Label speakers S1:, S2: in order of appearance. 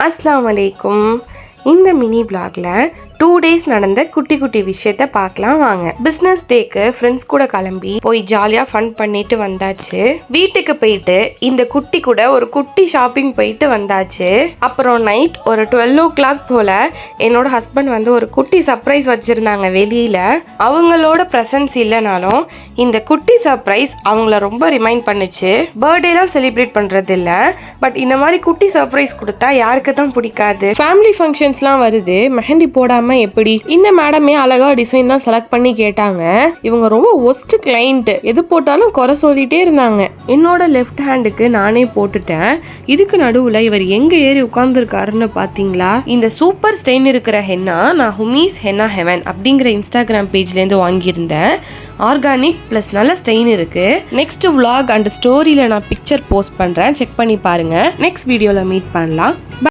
S1: அஸ்ஸலாமு அலைக்கும். இந்த மினி vlogல 2 days நடந்த குட்டி குட்டி விஷயத்தை பார்க்கலாம் வாங்க. பிஸ்னஸ் டேக்கு ஃப்ரெண்ட்ஸ் கூட கிளம்பி போய் ஜாலியாக ஃபன் பண்ணிட்டு வந்தாச்சு. வீட்டுக்கு போயிட்டு இந்த குட்டி கூட ஒரு குட்டி ஷாப்பிங் போயிட்டு வந்தாச்சு. அப்புறம் நைட் ஒரு 12 o'clock போல என்னோட ஹஸ்பண்ட் ஒரு குட்டி சர்ப்ரைஸ் வச்சிருந்தாங்க வெளியில. அவங்களோட ப்ரெசன்ஸ் இல்லைனாலும் இந்த குட்டி சர்ப்ரைஸ் அவங்கள ரொம்ப ரிமைண்ட் பண்ணுச்சு. பர்த்டேலாம் செலிப்ரேட் பண்றது இல்லை, பட் இந்த மாதிரி குட்டி சர்ப்ரைஸ் கொடுத்தா யாருக்கு தான் பிடிக்காது. ஃபேமிலி ஃபங்க்ஷன்ஸ்லாம் வருது, மெஹந்தி போடாம எப்படி? இந்த மேடமே அழகா டிசைன் தான் செலக்ட் பண்ணி கேட்டாங்க. இவங்க ரொம்ப ஒஸ்ட் கிளைண்ட், எது போட்டாலும் குறை சொல்லிட்டே இருந்தாங்க. என்னோட லெஃப்ட் ஹேண்டுக்கு நானே போட்டுட்டேன். இதுக்கு நடுவுல இவர் எங்க ஏறி உட்கார்ந்துருக்காருன்னு பாத்தீங்களா? இந்த சூப்பர் ஸ்டெயின் இருக்கிற ஹென்னா நான் ஹுமீஸ் ஹென்னா ஹெவன் அப்படிங்கிற இன்ஸ்டாகிராம் பேஜ்ல இருந்து வாங்கியிருந்தேன். ஆர்கானிக் பிளஸ் நல்ல ஸ்டெயின் இருக்கு. நெக்ஸ்ட் vlog அண்ட் ஸ்டோரியில நான் பிக்சர் போஸ்ட் பண்றேன், செக் பண்ணி பாருங்க. நெக்ஸ்ட் வீடியோல மீட் பண்ணலாம்.